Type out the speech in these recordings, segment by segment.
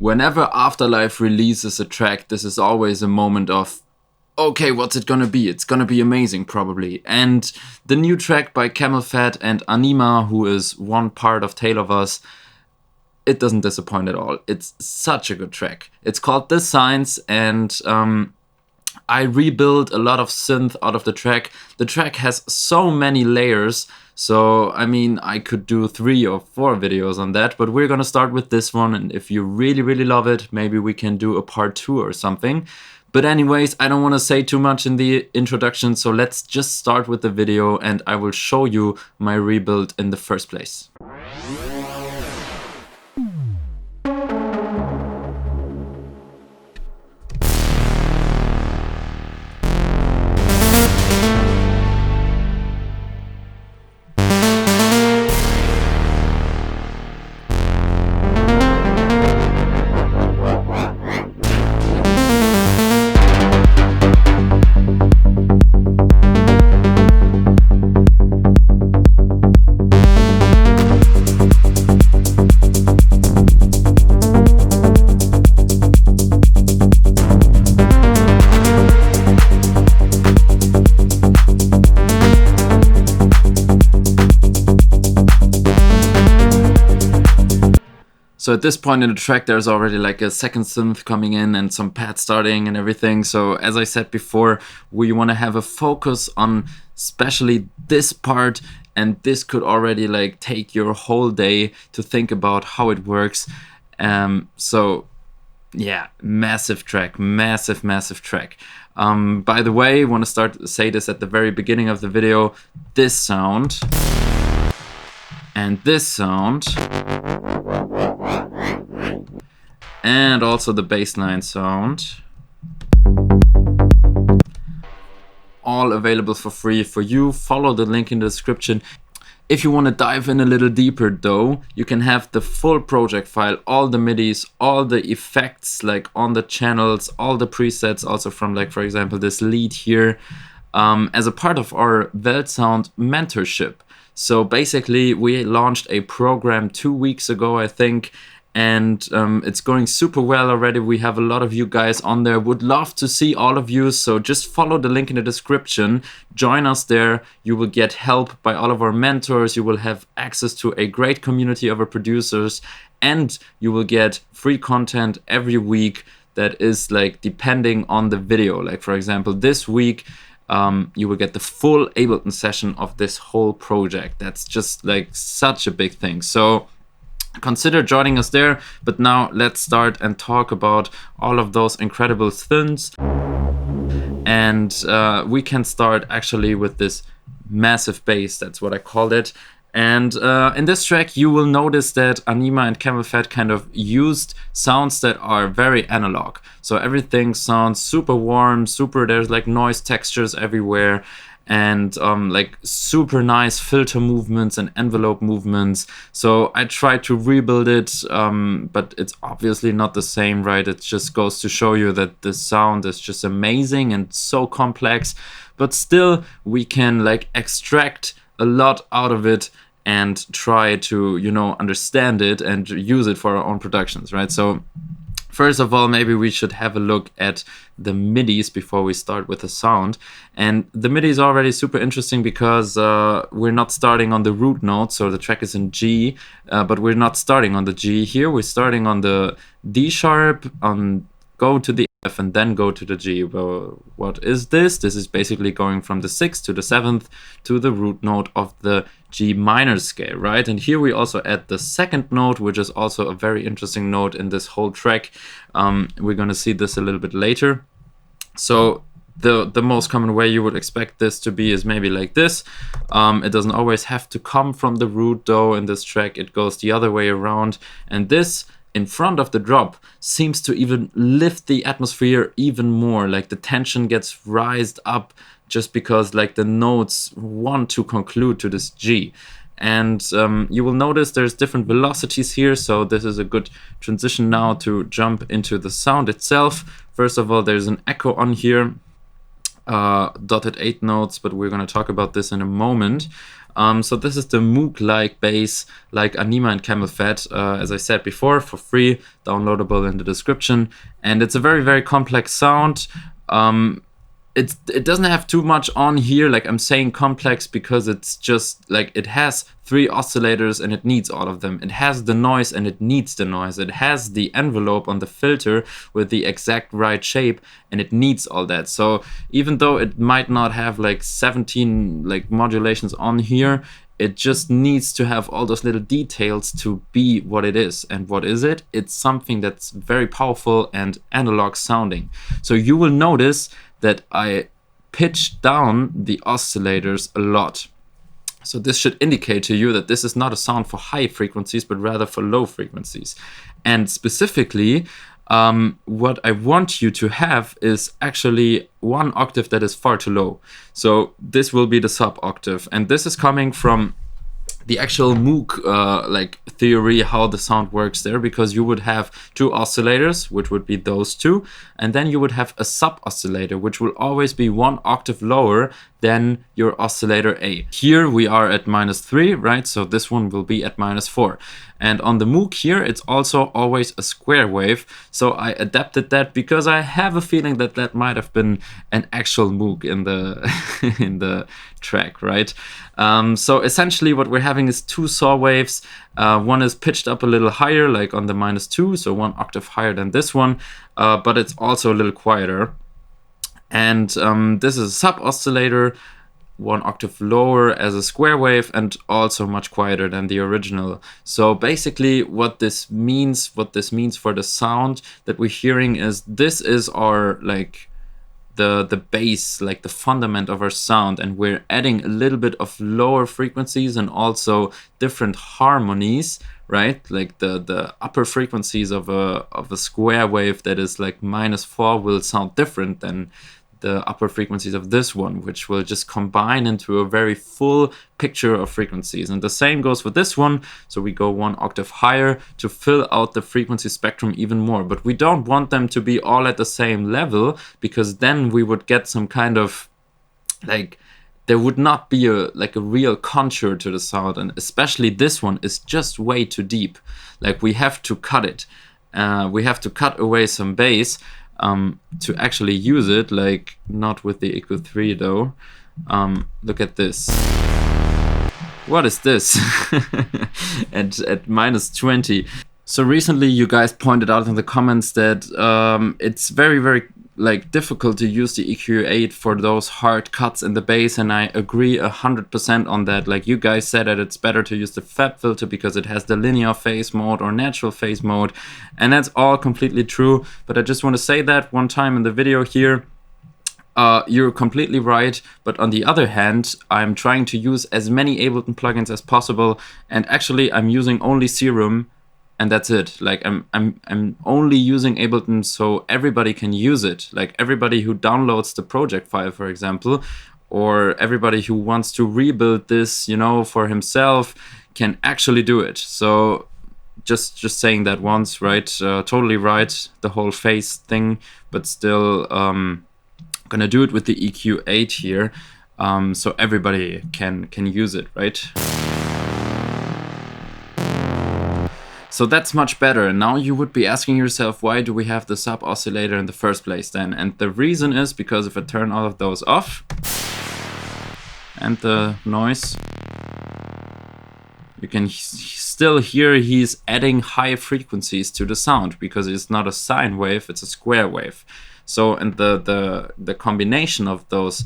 Whenever Afterlife releases a track, this is always a moment of, okay, what's it gonna be? It's gonna be amazing, probably. And the new track by CamelPhat and Anyma, who is one part of Tale of Us, it doesn't disappoint at all. It's such a good track. It's called The Signs, and I rebuilt a lot of synth out of the track. The track has so many layers, so I mean, I could do 3 or 4 videos on that, but we're gonna start with this one, and if you really, really love it, maybe we can do a part 2 or something. But anyways, I don't want to say too much in the introduction, so let's just start with the video and I will show you my rebuild in the first place. So at this point in the track, there's already like a second synth coming in and some pads starting and everything. So as I said before, we want to have a focus on especially this part, and this could already like take your whole day to think about how it works. So yeah, massive track, massive track. By the way, I want to say this at the very beginning of the video. This sound and this sound, and also the bassline sound, all available for free for you. Follow the link in the description. If you want to dive in a little deeper though, you can have the full project file, all the MIDIs, all the effects like on the channels, all the presets also from like, for example, this lead here, as a part of our weltsound mentorship. So basically we launched a program 2 weeks ago, I think, and it's going super well already. We have a lot of you guys on there. Would love to see all of you, so just follow the link in the description, join us there. You will get help by all of our mentors, you will have access to a great community of our producers, and you will get free content every week that is like depending on the video. Like for example, this week you will get the full Ableton session of this whole project. That's just like such a big thing. So consider joining us there. But now let's start and talk about all of those incredible synths. And we can start actually with this massive bass, that's what I called it. And in this track you will notice that Anyma and CamelPhat kind of used sounds that are very analog. So everything sounds super warm, there's like noise textures everywhere, and like super nice filter movements and envelope movements. So I tried to rebuild it, but it's obviously not the same, right? It just goes to show you that the sound is just amazing and so complex, but still we can like extract a lot out of it and try to, you know, understand it and use it for our own productions, right? So first of all, maybe we should have a look at the MIDIs before we start with the sound. And the MIDI is already super interesting because we're not starting on the root note, so the track is in G, but we're not starting on the G here. We're starting on the D sharp, go to the F, and then go to the G. Well, what is this? This is basically going from the 6th to the 7th to the root note of the G minor scale, right? And here we also add the second note, which is also a very interesting note in this whole track. We're gonna see this a little bit later. So the most common way you would expect this to be is maybe like this. It doesn't always have to come from the root though. In this track it goes the other way around, and this in front of the drop seems to even lift the atmosphere even more. Like the tension gets raised up just because like the notes want to conclude to this G. And you will notice there's different velocities here, so this is a good transition now to jump into the sound itself. First of all, there's an echo on here. dotted 8 notes, but we're going to talk about this in a moment. So this is the Moog-like bass, like Anyma and CamelPhat, as I said before, for free, downloadable in the description. And it's a very, very complex sound. It doesn't have too much on here. Like, I'm saying complex because it's just like it has 3 oscillators and it needs all of them. It has the noise and it needs the noise. It has the envelope on the filter with the exact right shape and it needs all that. So even though it might not have like 17 like modulations on here, it just needs to have all those little details to be what it is. And what is it? It's something that's very powerful and analog sounding. So you will notice that I pitched down the oscillators a lot. So this should indicate to you that this is not a sound for high frequencies, but rather for low frequencies. And specifically, what I want you to have is actually 1 octave that is far too low. So this will be the sub octave, and this is coming from the actual Moog like theory, how the sound works there, because you would have 2 oscillators, which would be those 2, and then you would have a sub oscillator, which will always be 1 octave lower than your oscillator A. Here we are at -3, right? So this one will be at -4. And on the Moog here, it's also always a square wave. So I adapted that because I have a feeling that that might have been an actual Moog in the in the track, right? So essentially what we're having is 2 saw waves. One is pitched up a little higher, like on the -2, so 1 octave higher than this one, but it's also a little quieter. And this is a sub oscillator, 1 octave lower as a square wave, and also much quieter than the original. So basically what this means for the sound that we're hearing is this is our like the bass, like the fundament of our sound, and we're adding a little bit of lower frequencies and also different harmonies, right? Like the upper frequencies of a square wave that is like -4 will sound different than the upper frequencies of this one, which will just combine into a very full picture of frequencies. And the same goes for this one. So we go 1 octave higher to fill out the frequency spectrum even more. But we don't want them to be all at the same level, because then we would get some kind of like, there would not be a real contour to the sound. And especially this one is just way too deep. Like, we have to cut it. We have to cut away some bass to actually use it, like not with the equal 3 though. Look at this. What is this? at -20. So recently you guys pointed out in the comments that it's very, very like difficult to use the EQ8 for those hard cuts in the bass, and I agree 100% on that. Like, you guys said that it's better to use the FAB filter because it has the linear phase mode or natural phase mode, and that's all completely true. But I just want to say that one time in the video here. You're completely right, but on the other hand, I'm trying to use as many Ableton plugins as possible, and actually I'm using only Serum. And that's it. Like, I'm only using Ableton so everybody can use it. Like, everybody who downloads the project file, for example, or everybody who wants to rebuild this, you know, for himself, can actually do it. So just saying that once, right? Totally right, the whole phase thing, but still gonna do it with the EQ8 here, so everybody can use it, right? So that's much better. Now you would be asking yourself, why do we have the sub oscillator in the first place then? And the reason is because if I turn all of those off and the noise, you can still hear he's adding high frequencies to the sound, because it's not a sine wave, it's a square wave. So, and the combination of those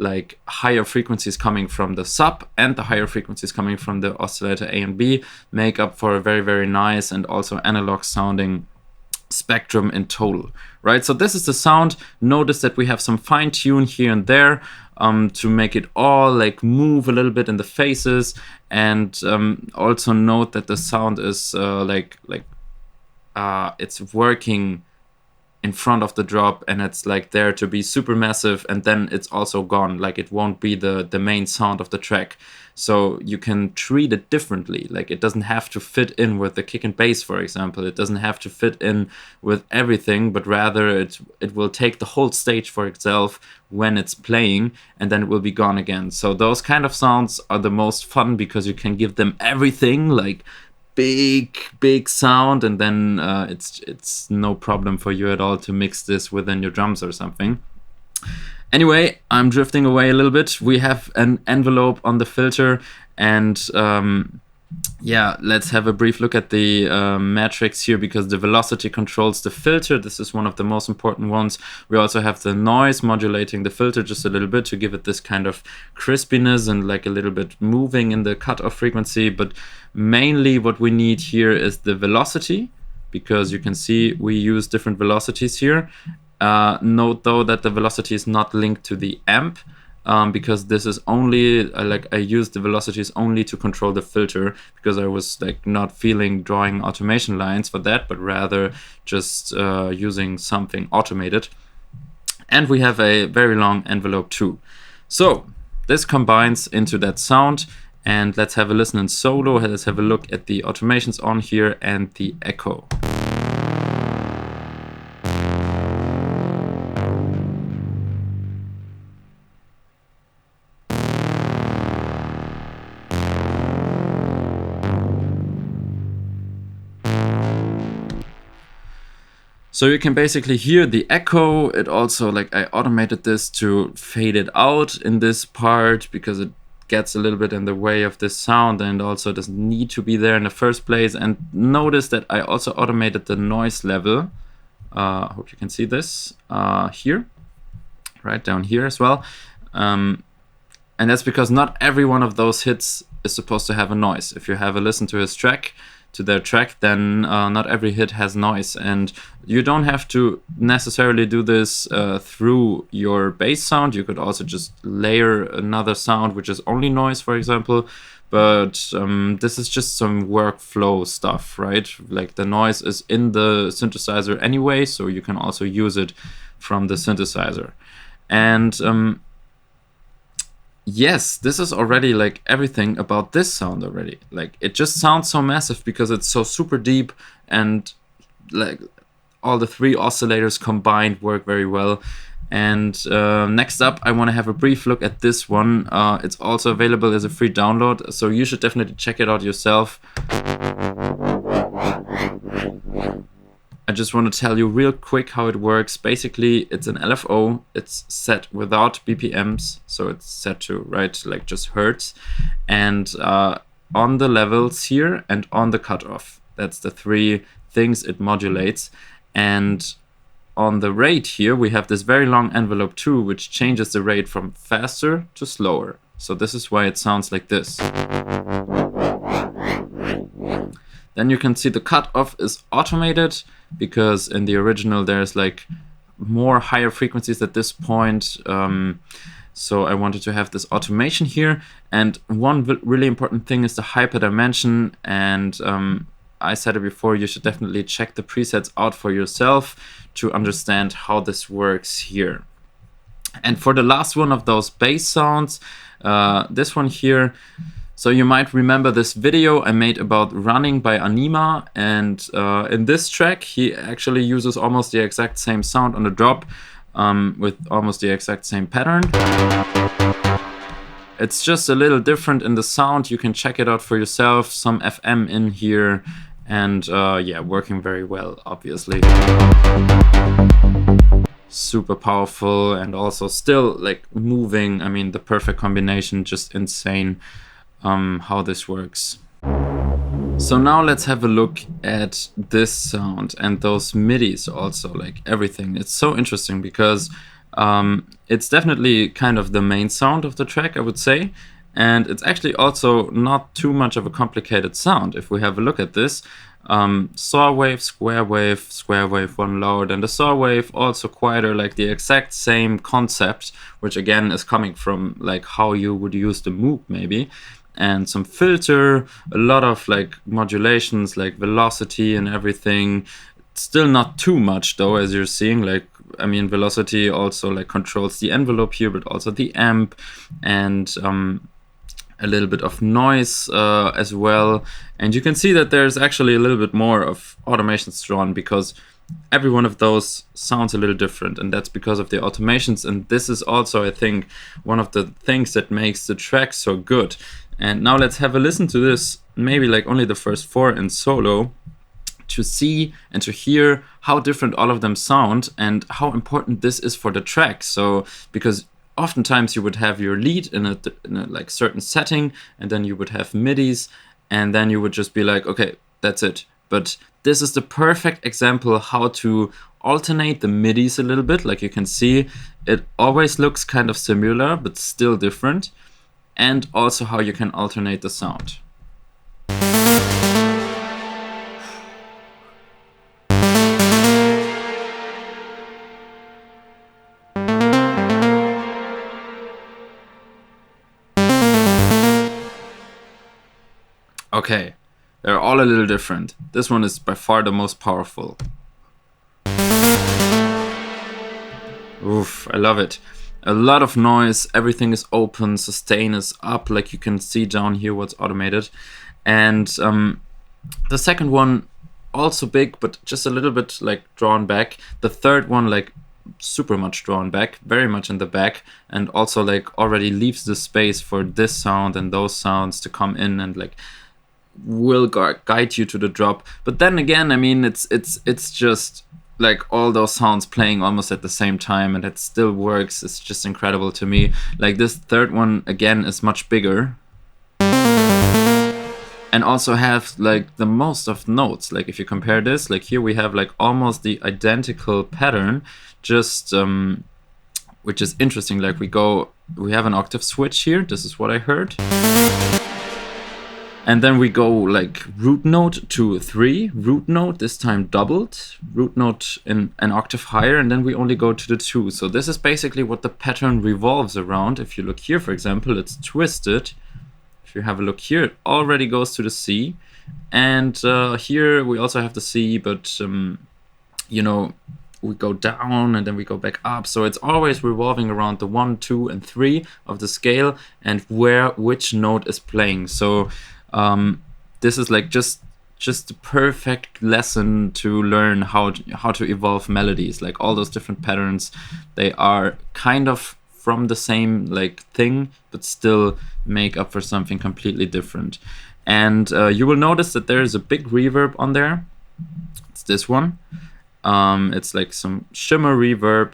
like higher frequencies coming from the sub and the higher frequencies coming from the oscillator A and B make up for a very, very nice and also analog sounding spectrum in total, right? So this is the sound. Notice that we have some fine tune here and there to make it all like move a little bit in the phases, and also note that the sound is it's working in front of the drop, and it's like there to be super massive, and then it's also gone. Like it won't be the main sound of the track. So you can treat it differently. Like it doesn't have to fit in with the kick and bass, for example. It doesn't have to fit in with everything, but rather it will take the whole stage for itself when it's playing, and then it will be gone again. So those kind of sounds are the most fun because you can give them everything, like big sound, and then it's no problem for you at all to mix this within your drums or something. Anyway, I'm drifting away a little bit. We have an envelope on the filter, and yeah, let's have a brief look at the matrix here, because the velocity controls the filter. This is one of the most important ones. We also have the noise modulating the filter just a little bit to give it this kind of crispiness and like a little bit moving in the cutoff frequency. But mainly what we need here is the velocity, because you can see we use different velocities here. Note though that the velocity is not linked to the amp, because this is only like I use the velocities only to control the filter, because I was like not feeling drawing automation lines for that, but rather just using something automated. And we have a very long envelope too. So this combines into that sound, and let's have a listen in solo. Let's have a look at the automations on here and the echo. So you can basically hear the echo. It also, like, I automated this to fade it out in this part because it gets a little bit in the way of this sound, and also doesn't need to be there in the first place. And notice that I also automated the noise level. Hope you can see this here, right down here as well. And that's because not every one of those hits is supposed to have a noise. If you have a listen to his track, to their track, then not every hit has noise, and you don't have to necessarily do this through your bass sound. You could also just layer another sound which is only noise, for example, but this is just some workflow stuff, right? Like the noise is in the synthesizer anyway, so you can also use it from the synthesizer. And yes, this is already like everything about this sound already. Like it just sounds so massive because it's so super deep, and like all the three oscillators combined work very well. And next up, I want to have a brief look at this one. It's also available as a free download, so you should definitely check it out yourself. I just want to tell you real quick how it works. Basically, it's an LFO. It's set without BPMs, so it's set to, right, like just hertz. And on the levels here and on the cutoff, that's the three things it modulates. And on the rate here, we have this very long envelope too, which changes the rate from faster to slower. So this is why it sounds like this. Then you can see the cutoff is automated, because in the original there's like more higher frequencies at this point. So I wanted to have this automation here. And one really important thing is the hyperdimension. And I said it before, you should definitely check the presets out for yourself to understand how this works here. And for the last one of those bass sounds, this one here, so you might remember this video I made about Running by Anyma, and in this track he actually uses almost the exact same sound on the drop, with almost the exact same pattern. It's just a little different in the sound. You can check it out for yourself. Some FM in here, and yeah, working very well, obviously. Super powerful, and also still like moving. I mean, the perfect combination, just insane. How this works. So now let's have a look at this sound and those MIDIs also, like everything. It's so interesting because it's definitely kind of the main sound of the track, I would say. And it's actually also not too much of a complicated sound. If we have a look at this, saw wave, square wave, one loud, and the saw wave also quieter, like the exact same concept, which again is coming from like how you would use the Moog maybe. And some filter, a lot of like modulations, like velocity and everything, Still not too much though, as you're seeing. Like, I mean, velocity also like controls the envelope here, but also the amp, and a little bit of noise as well. And you can see that there's actually a little bit more of automations drawn, because every one of those sounds a little different, and that's because of the automations. And this is also, I think, one of the things that makes the track so good. And now let's have a listen to this, maybe like only the first 4 in solo, to see and to hear how different all of them sound and how important this is for the track. So, because oftentimes you would have your lead in a like certain setting, and then you would have midis, and then you would just be like, okay, that's it. But this is the perfect example how to alternate the midis a little bit. Like you can see, it always looks kind of similar, but still different. And also how you can alternate the sound. Okay, they're all a little different. This one is by far the most powerful. Oof, I love it. A lot of noise, everything is open, sustain is up, like you can see down here what's automated. And the second one, also big, but just a little bit like drawn back. The third one, like super much drawn back, very much in the back, and also like already leaves the space for this sound and those sounds to come in and like will guide you to the drop. But then again, I mean, it's just like all those sounds playing almost at the same time, and it still works. It's just incredible to me. Like this third one again is much bigger, and also have like the most of notes. Like if you compare this, like here we have like almost the identical pattern, just which is interesting. Like we have an octave switch here. This is what I heard. And then we go like root note to 3, root note this time doubled, root note in an octave higher, and then we only go to the 2. So this is basically what the pattern revolves around. If you look here, for example, it's twisted. If you have a look here, it already goes to the C. And here we also have the C, but you know, we go down and then we go back up. So it's always revolving around the 1, 2, and 3 of the scale and which note is playing. So this is like just the perfect lesson to learn how to evolve melodies. Like all those different patterns, they are kind of from the same like thing, but still make up for something completely different. And you will notice that there is a big reverb on there. It's this one. It's like some shimmer reverb,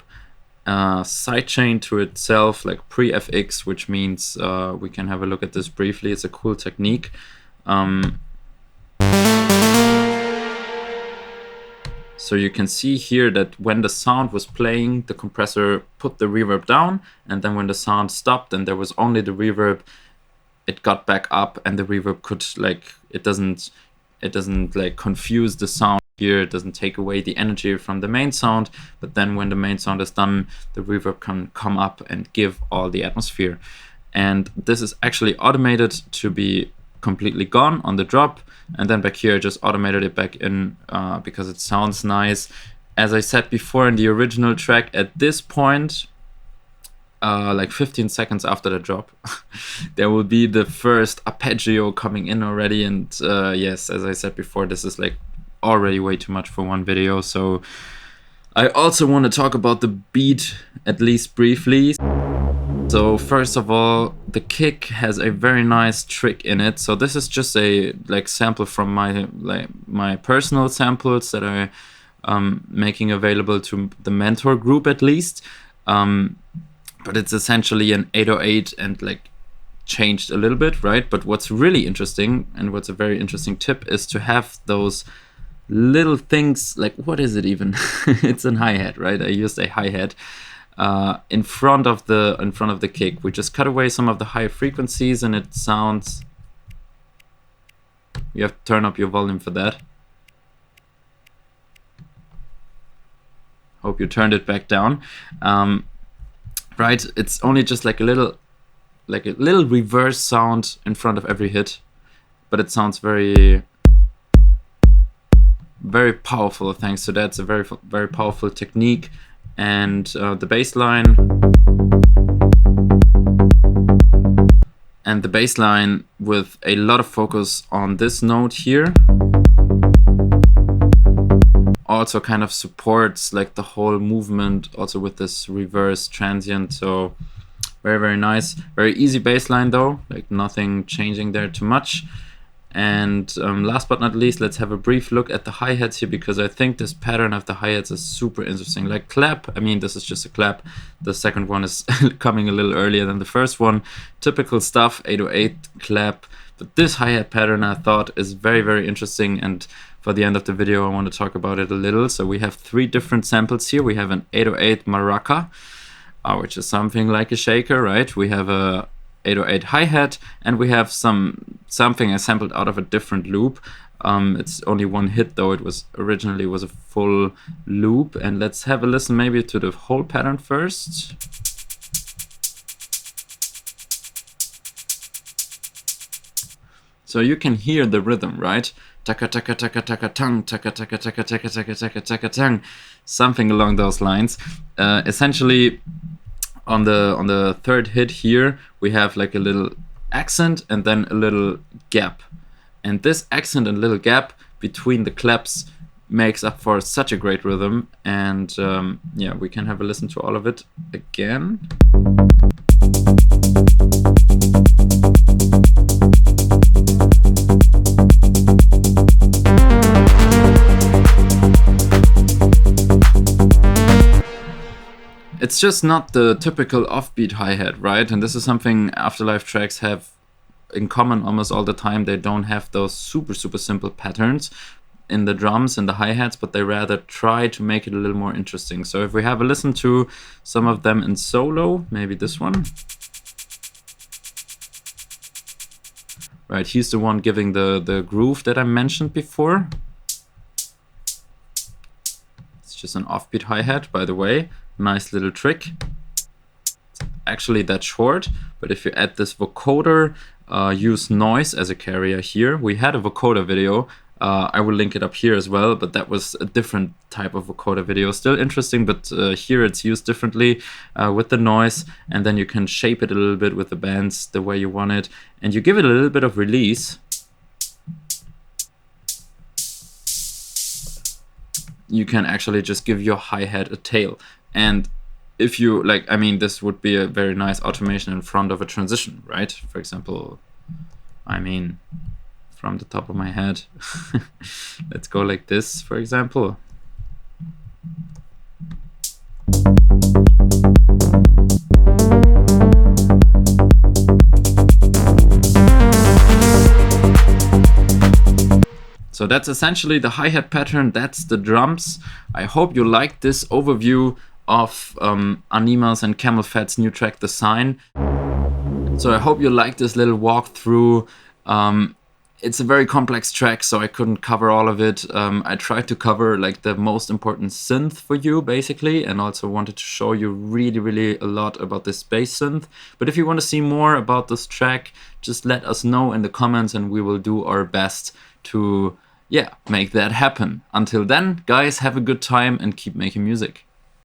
sidechain to itself, like pre-FX, which means we can have a look at this briefly. It's a cool technique. So you can see here that when the sound was playing, the compressor put the reverb down, and then when the sound stopped and there was only the reverb, it got back up, and the reverb could like, it doesn't like confuse the sound here, it doesn't take away the energy from the main sound, but then when the main sound is done, the reverb can come up and give all the atmosphere. And this is actually automated to be completely gone on the drop, and then back here I just automated it back in because it sounds nice. As I said before in the original track, at this point, like 15 seconds after the drop, there will be the first arpeggio coming in already. And yes, as I said before, this is like already way too much for one video. So I also want to talk about the beat, at least briefly. So first of all, the kick has a very nice trick in it. So this is just a like sample from my personal samples that I'm making available to the mentor group at least. But it's essentially an 808 and like changed a little bit, right? But what's really interesting, and what's a very interesting tip, is to have those little things, like what is it even? It's a hi-hat, right? I used a hi-hat in front of the kick. We just cut away some of the high frequencies and it sounds, you have to turn up your volume for that. Hope you turned it back down. Right, it's only just like a little reverse sound in front of every hit, but it sounds very very powerful thanks to that. It's a very powerful technique. And the bass line. And the bass line with a lot of focus on this note here also kind of supports like the whole movement, also with this reverse transient. So very nice, very easy bass line though, like nothing changing there too much. And last but not least, let's have a brief look at the hi-hats here, because I think this pattern of the hi-hats is super interesting. Like clap, I mean, this is just a clap. The second one is coming a little earlier than the first one. Typical stuff, 808 clap. But this hi-hat pattern I thought is very interesting, and for the end of the video I want to talk about it a little. So we have 3 different samples here. We have an 808 maraca, which is something like a shaker, right? We have a 808 hi-hat, and we have something I sampled out of a different loop. It's only one hit though. It was originally a full loop. And let's have a listen maybe to the whole pattern first. So you can hear the rhythm, right? Taka taka taka taka tung, taka taka taka taka taka taka taka tung, something along those lines. Essentially, on the third hit here, we have like a little accent and then a little gap. And this accent and little gap between the claps makes up for such a great rhythm. And yeah, we can have a listen to all of it again. It's just not the typical offbeat hi-hat, right? And this is something Afterlife tracks have in common almost all the time. They don't have those super simple patterns in the drums and the hi-hats, but they rather try to make it a little more interesting. So if we have a listen to some of them in solo, maybe this one. Right, he's the one giving the groove that I mentioned before. It's just an offbeat hi-hat, by the way. Nice little trick. It's actually that short, but if you add this vocoder, use noise as a carrier here. We had a vocoder video. I will link it up here as well, but that was a different type of vocoder video. Still interesting, but here it's used differently with the noise, and then you can shape it a little bit with the bands the way you want it, and you give it a little bit of release. You can actually just give your hi-hat a tail. And if you like, I mean, this would be a very nice automation in front of a transition, right? For example, I mean, from the top of my head, let's go like this, for example. So that's essentially the hi-hat pattern, that's the drums. I hope you liked this overview of Anyma's and CamelPhat's new track, The Sign. So I hope you liked this little walkthrough. It's a very complex track, so I couldn't cover all of it. I tried to cover like the most important synth for you, basically, and also wanted to show you really a lot about this bass synth. But if you want to see more about this track, just let us know in the comments and we will do our best to, yeah, make that happen. Until then, guys, have a good time and keep making music.